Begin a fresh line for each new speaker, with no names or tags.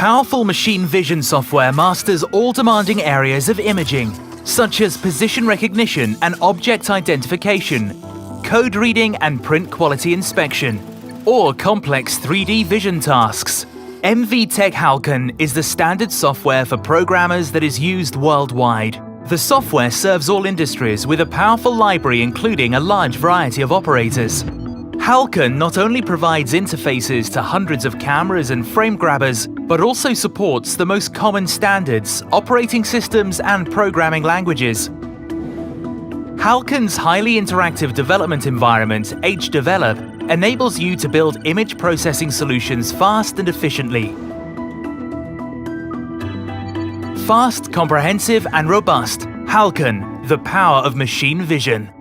Powerful machine vision software masters all demanding areas of imaging, such as position recognition and object identification, code reading and print quality inspection, or complex 3D vision tasks. MVTec HALCON is the standard software for programmers that is used worldwide. The software serves all industries with a powerful library including a large variety of operators. HALCON not only provides interfaces to hundreds of cameras and frame grabbers, but also supports the most common standards, operating systems and programming languages. HALCON's highly interactive development environment, HDevelop, enables you to build image processing solutions fast and efficiently. Fast, comprehensive and robust, HALCON, the power of machine vision.